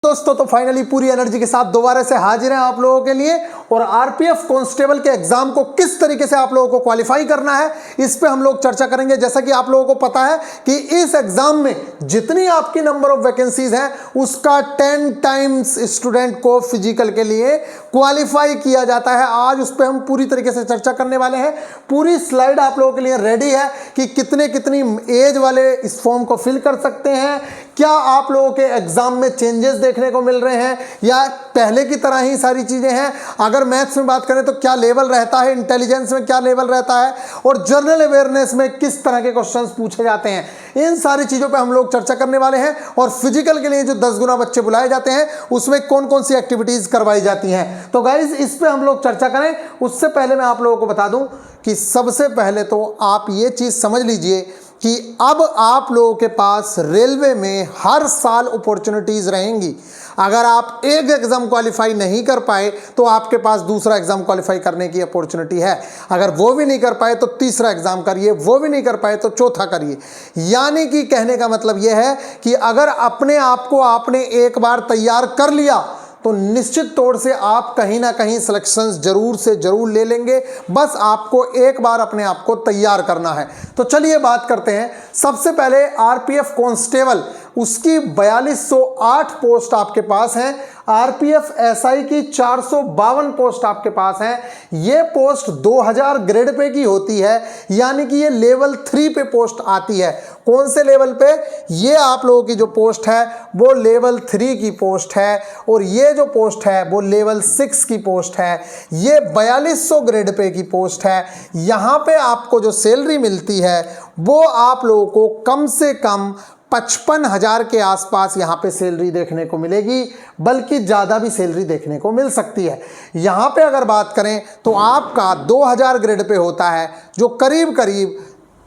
दोस्तों तो फाइनली पूरी एनर्जी के साथ दोबारा से हाजिर हैं आप लोगों के लिए। और आरपीएफ कांस्टेबल के एग्जाम को किस तरीके से आप लोगों को क्वालिफाई करना है इस पे हम लोग चर्चा करेंगे। जैसा कि आप लोगों को पता है कि इस एग्जाम में जितनी आपकी नंबर ऑफ वैकेंसीज हैं उसका 10 टाइम्स स्टूडेंट को फिजिकल के लिए क्वालिफाई किया जाता है। आज उस पर हम पूरी तरीके से चर्चा करने वाले हैं। पूरी स्लाइड आप लोगों के लिए रेडी है कि कितनी एज वाले इस फॉर्म को फिल कर सकते हैं, क्या आप लोगों के एग्जाम में चेंजेस देखने को मिल रहे हैं या पहले की तरह ही सारी चीजें हैं। अगर मैथ्स में बात करें तो क्या लेवल रहता है, इंटेलिजेंस में क्या लेवल रहता है और जनरल अवेयरनेस में किस तरह के क्वेश्चंस पूछे जाते हैं, इन सारी चीजों पे हम लोग चर्चा करने वाले हैं। और फिजिकल के लिए जो 10 गुना बच्चे बुलाए जाते हैं उसमें कौन कौन सी एक्टिविटीज करवाई जाती हैं, तो गाइज इस पे हम लोग चर्चा करें। उससे पहले मैं आप लोगों को बता दूं कि सबसे पहले तो आप ये चीज समझ लीजिए कि अब आप लोगों के पास रेलवे में हर साल अपॉर्चुनिटीज रहेंगी। अगर आप एक एग्जाम क्वालिफाई नहीं कर पाए तो आपके पास दूसरा एग्जाम क्वालिफाई करने की अपॉर्चुनिटी है। अगर वो भी नहीं कर पाए तो तीसरा एग्जाम करिए, वो भी नहीं कर पाए तो चौथा करिए। यानी कि कहने का मतलब यह है कि अगर अपने आप को आपने एक बार तैयार कर लिया तो निश्चित तौर से आप कहीं ना कहीं सिलेक्शंस जरूर से जरूर ले लेंगे। बस आपको एक बार अपने आप को तैयार करना है। तो चलिए बात करते हैं। सबसे पहले आरपीएफ कांस्टेबल, उसकी 4208 पोस्ट आपके पास हैं। आरपीएफ एसआई की 452 पोस्ट आपके पास हैं। ये पोस्ट 2000 ग्रेड पे की होती है, यानी कि ये लेवल 3 पे पोस्ट आती है। कौन से लेवल पे? ये आप लोगों की जो पोस्ट है वो लेवल 3 की पोस्ट है और ये जो पोस्ट है वो लेवल 6 की पोस्ट है। ये 4200 ग्रेड पे की पोस्ट है। यहाँ पे आपको जो सैलरी मिलती है वो आप लोगों को कम से कम 55,000 के आसपास यहाँ पे सैलरी देखने को मिलेगी, बल्कि ज़्यादा भी सैलरी देखने को मिल सकती है। यहाँ पे अगर बात करें तो आपका 2000 ग्रेड पे होता है जो करीब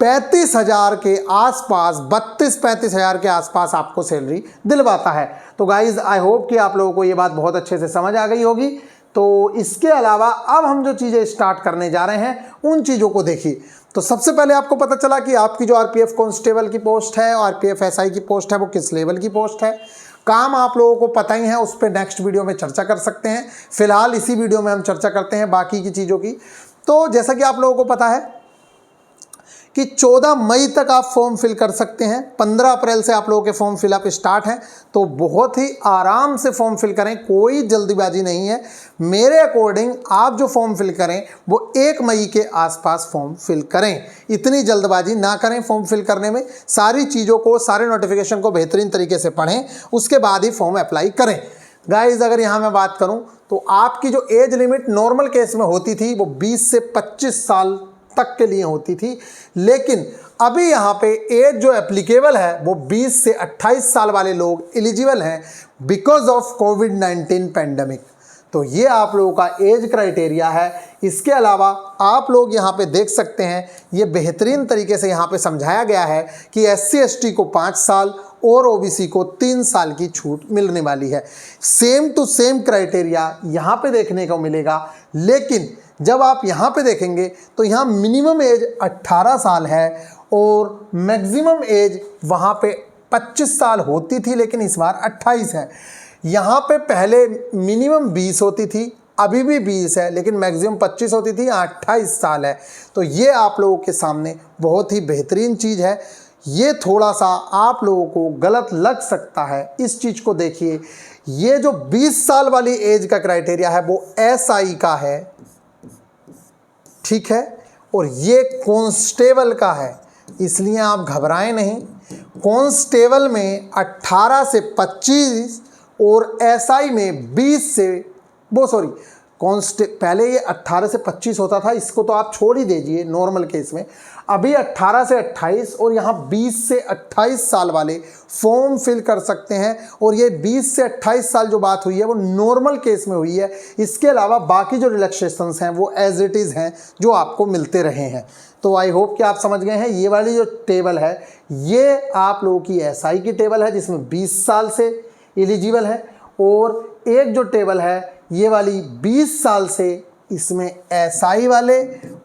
35,000 के आसपास, 32-35,000 के आसपास आपको सैलरी दिलवाता है। तो गाइज आई होप कि आप लोगों को ये बात बहुत अच्छे से समझ आ गई होगी। तो इसके अलावा अब हम जो चीज़ें स्टार्ट करने जा रहे हैं उन चीज़ों को देखिए। तो सबसे पहले आपको पता चला कि आपकी जो आरपीएफ कांस्टेबल की पोस्ट है और आरपीएफ एसआई की पोस्ट है वो किस लेवल की पोस्ट है। काम आप लोगों को पता ही है, उस पर नेक्स्ट वीडियो में चर्चा कर सकते हैं। फिलहाल इसी वीडियो में हम चर्चा करते हैं बाकी की चीज़ों की। तो जैसा कि आप लोगों को पता है कि 14 मई तक आप फॉर्म फिल कर सकते हैं। 15 अप्रैल से आप लोगों के फॉर्म फिलअप स्टार्ट हैं। तो बहुत ही आराम से फॉर्म फिल करें, कोई जल्दीबाजी नहीं है। मेरे अकॉर्डिंग आप जो फॉर्म फिल करें वो 1 मई के आसपास फॉर्म फिल करें। इतनी जल्दबाजी ना करें फॉर्म फिल करने में। सारी चीज़ों को, सारे नोटिफिकेशन को बेहतरीन तरीके से पढ़ें, उसके बाद ही फॉर्म अप्लाई करें। गाइज अगर यहाँ मैं बात करूँ तो आपकी जो एज लिमिट नॉर्मल केस में होती थी वो 20 से 25 साल तक के लिए होती थी, लेकिन अभी यहाँ पे एज जो एप्लीकेबल है वो 20 से 28 साल वाले लोग एलिजिबल हैं बिकॉज ऑफ कोविड-19 पैंडमिक। तो ये आप लोगों का एज क्राइटेरिया है। इसके अलावा आप लोग यहाँ पे देख सकते हैं, ये बेहतरीन तरीके से यहाँ पे समझाया गया है कि SC ST को 5 साल और OBC को 3 साल की छूट मिलने वाली है। सेम टू सेम क्राइटेरिया यहाँ पे देखने को मिलेगा, लेकिन जब आप यहाँ पे देखेंगे तो यहाँ मिनिमम एज 18 साल है और मैक्सिमम एज वहाँ पे 25 साल होती थी, लेकिन इस बार 28 है। यहाँ पे पहले मिनिमम 20 होती थी, अभी भी 20 है, लेकिन मैक्सिमम 25 होती थी, 28 साल है। तो ये आप लोगों के सामने बहुत ही बेहतरीन चीज़ है। ये थोड़ा सा आप लोगों को गलत लग सकता है, इस चीज़ को देखिए। ये जो 20 साल वाली एज का क्राइटेरिया है वो SI का है, ठीक है, और ये कांस्टेबल का है, इसलिए आप घबराएं नहीं। कांस्टेबल में 18 से 25 और SI में 20 से पहले ये 18 से 25 होता था, इसको तो आप छोड़ ही दीजिए नॉर्मल केस में। अभी 18 से 28 और यहाँ 20 से 28 साल वाले फॉर्म फिल कर सकते हैं। और ये 20 से 28 साल जो बात हुई है वो नॉर्मल केस में हुई है। इसके अलावा बाकी जो रिलैक्सेशंस हैं वो एज इट इज़ हैं जो आपको मिलते रहे हैं। तो आई होप कि आप समझ गए हैं। ये वाली जो टेबल है ये आप लोगों की SI की टेबल है जिसमें 20 साल से एलिजिबल है, और एक जो टेबल है ये वाली 20 साल से, इसमें SI वाले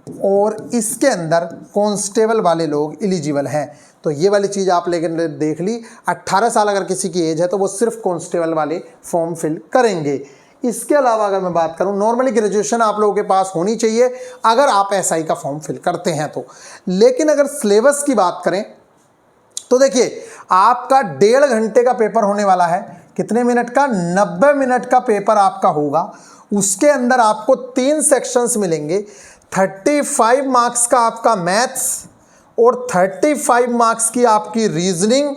और इसके अंदर कांस्टेबल वाले लोग एलिजिबल हैं। तो ये वाली चीज़ आप लेकिन देख ली, 18 साल अगर किसी की एज है तो वो सिर्फ कांस्टेबल वाले फॉर्म फिल करेंगे। इसके अलावा अगर मैं बात करूं, नॉर्मली ग्रेजुएशन आप लोगों के पास होनी चाहिए अगर आप एसआई का फॉर्म फिल करते हैं तो। लेकिन अगर सिलेबस की बात करें तो देखिए, आपका 1.5 घंटे का पेपर होने वाला है। कितने मिनट का? 90 मिनट का पेपर आपका होगा। उसके अंदर आपको 3 सेक्शंस मिलेंगे। 35 मार्क्स का आपका मैथ्स और 35 मार्क्स की आपकी रीजनिंग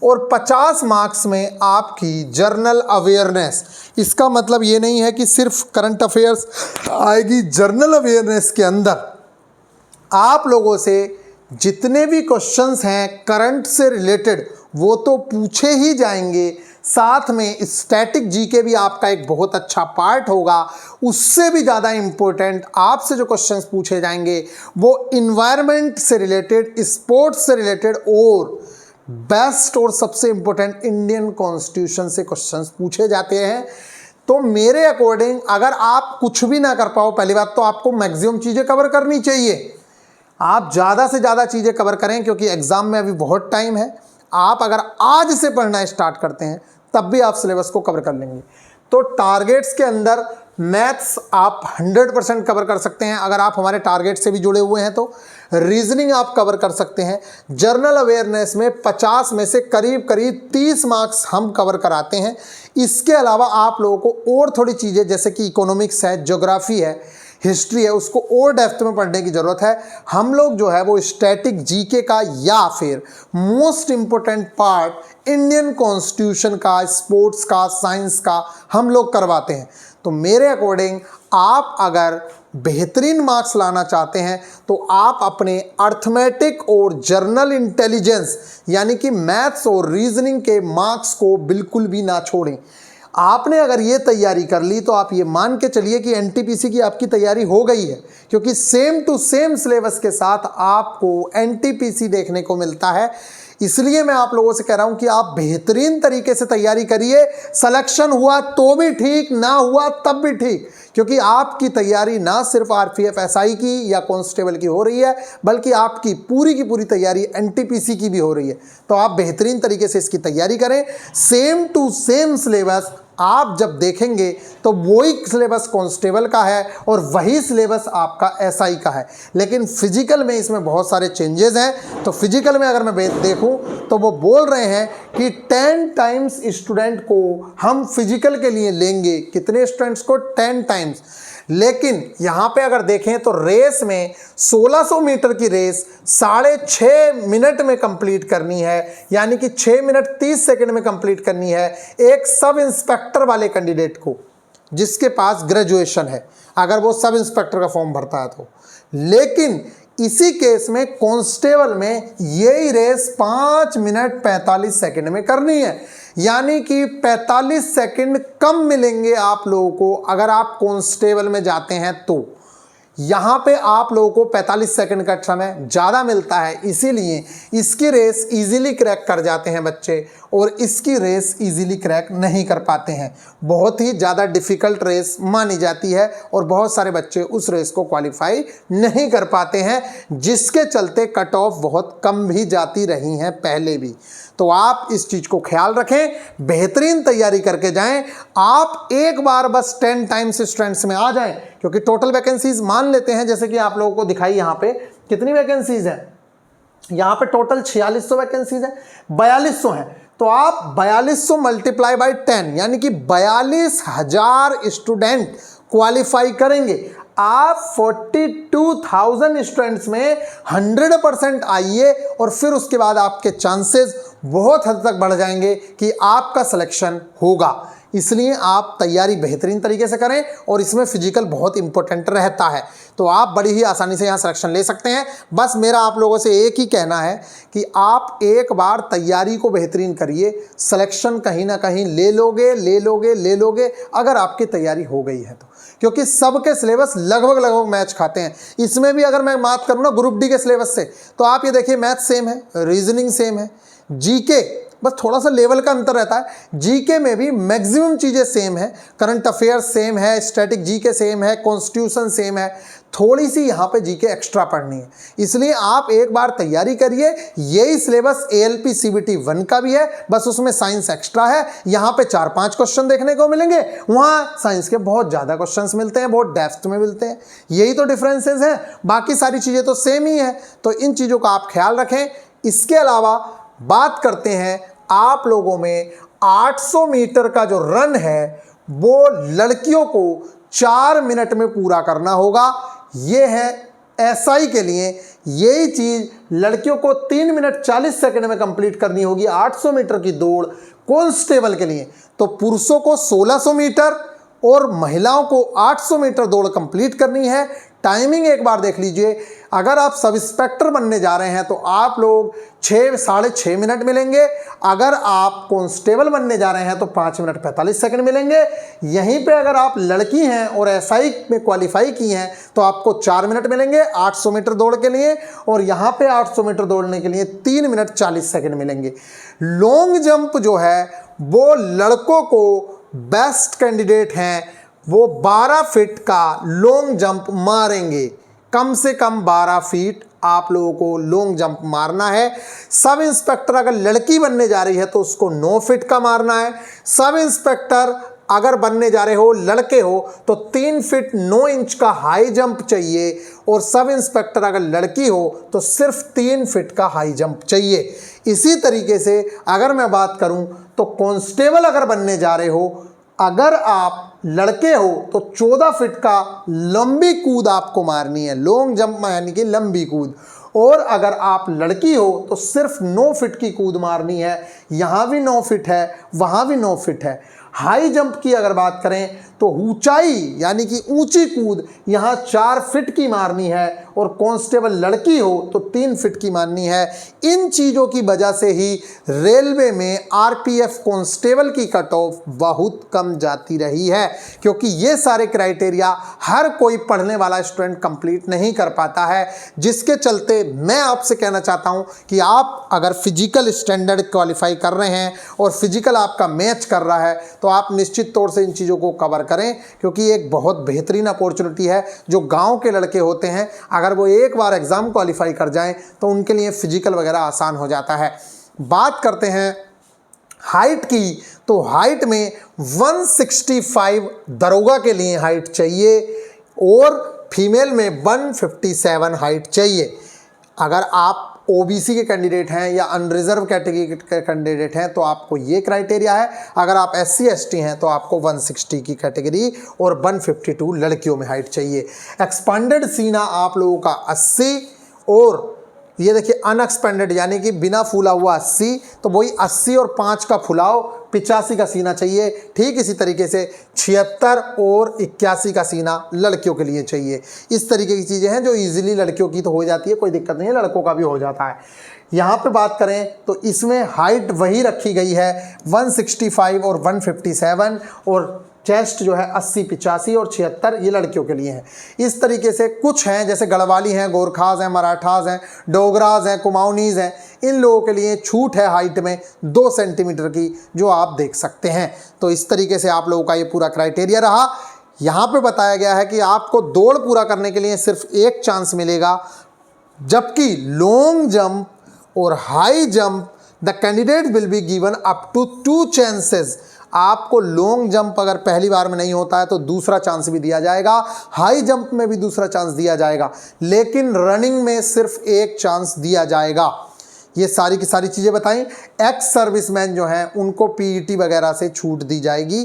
और 50 मार्क्स में आपकी जर्नल अवेयरनेस। इसका मतलब ये नहीं है कि सिर्फ करंट अफेयर्स आएगी। जर्नल अवेयरनेस के अंदर आप लोगों से जितने भी क्वेश्चंस हैं करंट से रिलेटेड वो तो पूछे ही जाएंगे, साथ में स्टैटिक जीके भी आपका एक बहुत अच्छा पार्ट होगा। उससे भी ज़्यादा इम्पोर्टेंट आपसे जो क्वेश्चंस पूछे जाएंगे वो इन्वायरमेंट से रिलेटेड, स्पोर्ट्स से रिलेटेड और बेस्ट और सबसे इम्पोर्टेंट इंडियन कॉन्स्टिट्यूशन से क्वेश्चंस पूछे जाते हैं। तो मेरे अकॉर्डिंग अगर आप कुछ भी ना कर पाओ, पहली बात तो आपको मैक्सिमम चीज़ें कवर करनी चाहिए। आप ज़्यादा से ज़्यादा चीज़ें कवर करें क्योंकि एग्ज़ाम में अभी बहुत टाइम है। आप अगर आज से पढ़ना स्टार्ट करते हैं तब भी आप सिलेबस को कवर कर लेंगे। तो टारगेट्स के अंदर मैथ्स आप 100% कवर कर सकते हैं अगर आप हमारे टारगेट से भी जुड़े हुए हैं तो। रीजनिंग आप कवर कर सकते हैं। जर्नल अवेयरनेस में 50 में से करीब करीब 30 मार्क्स हम कवर कराते हैं। इसके अलावा आप लोगों को और थोड़ी चीज़ें जैसे कि इकोनॉमिक्स है, ज्योग्राफी है, हिस्ट्री है, उसको और डेप्थ में पढ़ने की ज़रूरत है। हम लोग जो है वो स्टैटिक जीके का या फिर most important part Indian constitution का, स्पोर्ट्स का, साइंस का हम लोग करवाते हैं। तो मेरे अकॉर्डिंग आप अगर बेहतरीन मार्क्स लाना चाहते हैं तो आप अपने अर्थमेटिक और जर्नल इंटेलिजेंस यानी कि मैथ्स और रीजनिंग के मार्क्स को बिल्कुल भी ना छोड़ें। आपने अगर ये तैयारी कर ली तो आप ये मान के चलिए कि एनटीपीसी की आपकी तैयारी हो गई है, क्योंकि सेम टू सेम सिलेबस के साथ आपको एनटीपीसी देखने को मिलता है। इसलिए मैं आप लोगों से कह रहा हूं कि आप बेहतरीन तरीके से तैयारी करिए। सिलेक्शन हुआ तो भी ठीक, ना हुआ तब भी ठीक, क्योंकि आपकी तैयारी ना सिर्फ आरपीएफ एसआई की या कांस्टेबल की हो रही है बल्कि आपकी की पूरी तैयारी एनटीपीसी की भी हो रही है। तो आप बेहतरीन तरीके से इसकी तैयारी करें। सेम टू सेम सिलेबस आप जब देखेंगे तो वही सिलेबस कांस्टेबल का है और वही सिलेबस आपका एसआई का है। लेकिन फिजिकल में इसमें बहुत सारे चेंजेस हैं। तो फिजिकल में अगर मैं देखूं तो वो बोल रहे हैं कि 10 टाइम्स स्टूडेंट को हम फिजिकल के लिए लेंगे। कितने स्टूडेंट्स को? 10 टाइम्स। लेकिन यहाँ पे अगर देखें तो रेस में 1600 मीटर की रेस 6.5 मिनट में कंप्लीट करनी है, यानी कि 6 मिनट 30 सेकंड में कंप्लीट करनी है एक सब इंस्पेक्टर वाले कैंडिडेट को जिसके पास ग्रेजुएशन है, अगर वो सब इंस्पेक्टर का फॉर्म भरता है तो। लेकिन इसी केस में कांस्टेबल में यही रेस 5 मिनट 45 सेकंड में करनी है, यानी कि 45 सेकंड कम मिलेंगे आप लोगों को अगर आप कांस्टेबल में जाते हैं तो। यहाँ पे आप लोगों को 45 सेकंड का समय ज़्यादा मिलता है, इसीलिए इसकी रेस इजीली क्रैक कर जाते हैं बच्चे और इसकी रेस इजीली क्रैक नहीं कर पाते हैं। बहुत ही ज़्यादा डिफ़िकल्ट रेस मानी जाती है और बहुत सारे बच्चे उस रेस को क्वालिफाई नहीं कर पाते हैं, जिसके चलते कट ऑफ बहुत कम भी जाती रही हैं पहले भी। तो आप इस चीज़ को ख्याल रखें, बेहतरीन तैयारी करके जाएं। आप एक बार बस 10 टाइम्स स्टूडेंट्स में आ जाएं, क्योंकि टोटल वैकेंसीज मान लेते हैं जैसे कि आप लोगों को दिखाई यहाँ पे कितनी वैकेंसीज हैं। यहाँ पे टोटल 4600 वैकेंसीज हैं, 4200 हैं। तो आप 4200 मल्टीप्लाई बाई 10 यानी कि 42,000 स्टूडेंट क्वालिफाई करेंगे। आप 42,000 स्टूडेंट्स में 100% आइए और फिर उसके बाद आपके चांसेस बहुत हद तक बढ़ जाएंगे कि आपका सिलेक्शन होगा। इसलिए आप तैयारी बेहतरीन तरीके से करें और इसमें फिजिकल बहुत इंपॉर्टेंट रहता है। तो आप बड़ी ही आसानी से यहाँ सिलेक्शन ले सकते हैं। बस मेरा आप लोगों से एक ही कहना है कि आप एक बार तैयारी को बेहतरीन करिए, सिलेक्शन कहीं ना कहीं ले लोगे अगर आपकी तैयारी हो गई है तो, क्योंकि सबके सिलेबस लगभग मैच खाते हैं। इसमें भी अगर मैं बात करूँ ना ग्रुप डी के सिलेबस से, तो आप ये देखिए मैथ सेम है, रीजनिंग सेम है, जीके बस थोड़ा सा लेवल का अंतर रहता है। जीके में भी मैक्सिमम चीज़ें सेम है, करंट अफेयर्स सेम है, स्टैटिक जीके सेम है, कॉन्स्टिट्यूशन सेम है। थोड़ी सी यहाँ पे जीके एक्स्ट्रा पढ़नी है, इसलिए आप एक बार तैयारी करिए। यही सिलेबस ALP CBT 1 का भी है, बस उसमें साइंस एक्स्ट्रा है। यहाँ पे 4-5 क्वेश्चन देखने को मिलेंगे, वहाँ साइंस के बहुत ज़्यादा क्वेश्चंस मिलते हैं, बहुत डेप्थ में मिलते हैं। यही तो डिफरेंसेस हैं, बाकी सारी चीज़ें तो सेम ही है। तो इन चीज़ों का आप ख्याल रखें। इसके अलावा बात करते हैं आप लोगों में 800 मीटर का जो रन है वो लड़कियों को 4 मिनट में पूरा करना होगा। ये है SI के लिए। यही चीज लड़कियों को 3 मिनट 40 सेकंड में कंप्लीट करनी होगी 800 मीटर की दौड़ कांस्टेबल के लिए। तो पुरुषों को 1600 मीटर और महिलाओं को 800 मीटर दौड़ कंप्लीट करनी है। टाइमिंग एक बार देख लीजिए। अगर आप सब इंस्पेक्टर बनने जा रहे हैं तो आप लोग 6-6.5 मिनट मिलेंगे। अगर आप कांस्टेबल बनने जा रहे हैं तो 5 मिनट 45 सेकंड मिलेंगे। यहीं पे अगर आप लड़की हैं और SI में क्वालिफाई की हैं तो आपको 4 मिनट मिलेंगे 800 मीटर दौड़ के लिए, और यहाँ पे 800 मीटर दौड़ने के लिए 3 मिनट 40 सेकंड मिलेंगे। लॉन्ग जंप जो है वो लड़कों को बेस्ट कैंडिडेट हैं, वो 12 फीट का लॉन्ग जंप मारेंगे। कम से कम 12 फीट आप लोगों को लॉन्ग जंप मारना है। सब इंस्पेक्टर अगर लड़की बनने जा रही है तो उसको 9 फीट का मारना है। सब इंस्पेक्टर अगर बनने जा रहे हो लड़के हो तो 3 फीट 9 इंच का हाई जंप चाहिए, और सब इंस्पेक्टर अगर लड़की हो तो सिर्फ 3 फीट का हाई जंप चाहिए। इसी तरीके से अगर मैं बात करूं तो कांस्टेबल अगर बनने जा रहे हो, अगर आप लड़के हो तो 14 फीट का लंबी कूद आपको मारनी है, लॉन्ग जंप यानी कि लंबी कूद। और अगर आप लड़की हो तो सिर्फ 9 फीट की कूद मारनी है। यहाँ भी 9 फीट है, वहाँ भी 9 फीट है। हाई जंप की अगर बात करें तो ऊंचाई यानी कि ऊंची कूद यहाँ 4 फीट की मारनी है, और कांस्टेबल लड़की हो तो 3 फीट की मारनी है। इन चीज़ों की वजह से ही रेलवे में RPF कांस्टेबल की कट ऑफ बहुत कम जाती रही है, क्योंकि ये सारे क्राइटेरिया हर कोई पढ़ने वाला स्टूडेंट कंप्लीट नहीं कर पाता है। जिसके चलते मैं आपसे कहना चाहता हूँ कि आप अगर फिजिकल स्टैंडर्ड क्वालिफाई कर रहे हैं और फिजिकल आपका मैच कर रहा है तो आप निश्चित तौर से इन चीज़ों को कवर करें, क्योंकि एक बहुत बेहतरीन अपॉर्चुनिटी है। जो गांव के लड़के होते हैं अगर वो एक बार एग्ज़ाम क्वालिफाई कर जाएं तो उनके लिए फिजिकल वगैरह आसान हो जाता है। बात करते हैं हाइट की, तो हाइट में 165 दरोगा के लिए हाइट चाहिए, और फीमेल में 157 हाइट चाहिए। अगर आप OBC के कैंडिडेट हैं या अनरिजर्व कैटेगरी के कैंडिडेट हैं तो आपको ये क्राइटेरिया है। अगर आप SC ST हैं तो आपको 160 की कैटेगरी और 152 लड़कियों में हाइट चाहिए। एक्सपांडेड सीना आप लोगों का 80, और ये देखिए अनएक्सपेंडेड यानी कि बिना फूला हुआ 80, तो वही 80 और 5 का फुलाव 85 का सीना चाहिए। ठीक इसी तरीके से 76 और 81 का सीना लड़कियों के लिए चाहिए। इस तरीके की चीज़ें हैं जो इजीली लड़कियों की तो हो जाती है, कोई दिक्कत नहीं है, लड़कों का भी हो जाता है। यहाँ पे बात करें तो इसमें हाइट वही रखी गई है 165 और 157, और चेस्ट जो है 80, 85 और 76 ये लड़कियों के लिए है। इस तरीके से कुछ हैं जैसे गढ़वाली हैं, गोरखाज हैं, मराठाज हैं, डोगराज हैं, कुमाऊनीज हैं, इन लोगों के लिए छूट है हाइट में 2 सेंटीमीटर की, जो आप देख सकते हैं। तो इस तरीके से आप लोगों का ये पूरा क्राइटेरिया रहा। यहाँ पे बताया गया है कि आपको दौड़ पूरा करने के लिए सिर्फ 1 चांस मिलेगा, जबकि लॉन्ग जंप और high jump the candidate will be given up to 2 chances. आपको लॉन्ग जंप अगर पहली बार में नहीं होता है तो दूसरा चांस भी दिया जाएगा, हाई जंप में भी दूसरा चांस दिया जाएगा, लेकिन रनिंग में सिर्फ 1 चांस दिया जाएगा। ये सारी की सारी चीज़ें बताई। एक्स सर्विसमैन जो हैं उनको PET वगैरह से छूट दी जाएगी।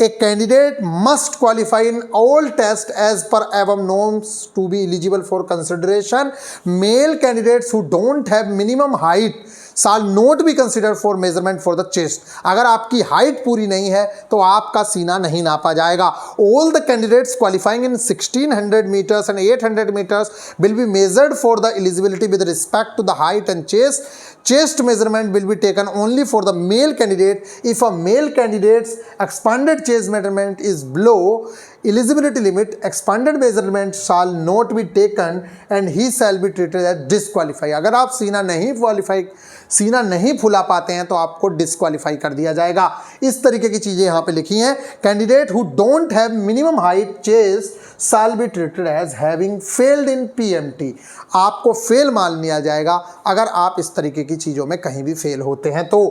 A candidate must qualify in all test as per एवम norms to be eligible for consideration. Male candidates who don't have minimum height shall not be considered for measurement for the chest। अगर आपकी height पूरी नहीं है तो आपका सीना नहीं नापा जाएगा। All the candidates qualifying in 1600 meters and 800 meters will be measured for the eligibility with respect to the height and chest. Chest measurement will be taken only for the male candidate. If a male candidate's expanded chest measurement is below eligibility limit, expanded measurement shall not be taken and he shall be treated as disqualified। अगर आप सीना नहीं फुला पाते हैं तो आपको disqualify कर दिया जाएगा। इस तरीके की चीज़ें यहाँ पे लिखी हैं। Candidate who don't have minimum height chest shall be treated as having failed in PMT। आपको फेल मान लिया जाएगा अगर आप इस तरीके की चीज़ों में कहीं भी फेल होते हैं तो।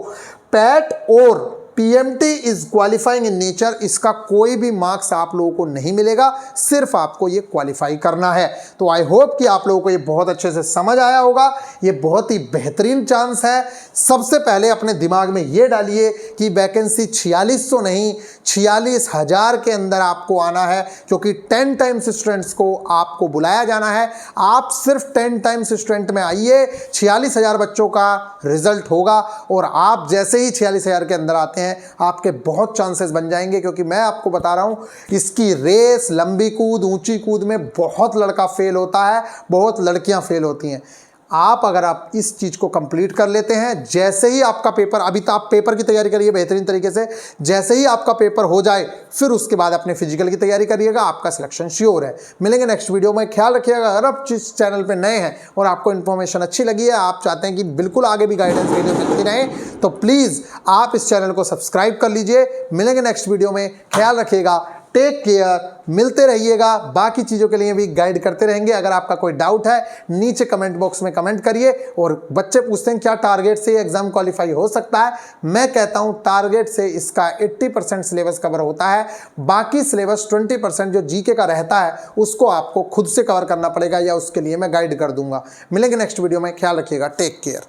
पैट और PMT is qualifying in nature, इसका कोई भी मार्क्स आप लोगों को नहीं मिलेगा, सिर्फ आपको ये क्वालिफाई करना है। तो आई होप कि आप लोगों को ये बहुत अच्छे से समझ आया होगा। ये बहुत ही बेहतरीन चांस है। सबसे पहले अपने दिमाग में ये डालिए कि वैकेंसी 4600 नहीं 46,000 के अंदर आपको आना है, क्योंकि 10 टाइम्स स्टूडेंट्स को आपको बुलाया जाना है। आप सिर्फ 10 टाइम्स स्टूडेंट में आइए, 46,000 बच्चों का रिजल्ट होगा और आप जैसे ही 46,000 के अंदर आते हैं आपके बहुत चांसेस बन जाएंगे, क्योंकि मैं आपको बता रहा हूं इसकी रेस, लंबी कूद, ऊंची कूद में बहुत लड़का फेल होता है, बहुत लड़कियां फेल होती हैं। अगर आप इस चीज़ को कंप्लीट कर लेते हैं, जैसे ही आपका पेपर, अभी तो आप पेपर की तैयारी करिए बेहतरीन तरीके से, जैसे ही आपका पेपर हो जाए फिर उसके बाद अपने फिजिकल की तैयारी करिएगा, आपका सिलेक्शन श्योर है। मिलेंगे नेक्स्ट वीडियो में। ख्याल रखिएगा, अगर आप जिस चैनल पे नए हैं और आपको इन्फॉर्मेशन अच्छी लगी है, आप चाहते हैं कि बिल्कुल आगे भी गाइडेंस वीडियो मिलती रहे, तो प्लीज़ आप इस चैनल को सब्सक्राइब कर लीजिए। मिलेंगे नेक्स्ट वीडियो में, ख्याल रखिएगा, टेक केयर, मिलते रहिएगा। बाकी चीज़ों के लिए भी गाइड करते रहेंगे। अगर आपका कोई डाउट है नीचे कमेंट बॉक्स में कमेंट करिए। और बच्चे पूछते हैं क्या टारगेट से एग्जाम क्वालिफाई हो सकता है, मैं कहता हूं टारगेट से इसका 80% सिलेबस कवर होता है, बाकी सिलेबस 20% जो जीके का रहता है उसको आपको खुद से कवर करना पड़ेगा, या उसके लिए मैं गाइड कर दूंगा। मिलेंगे नेक्स्ट वीडियो में, ख्याल रखिएगा, टेक केयर।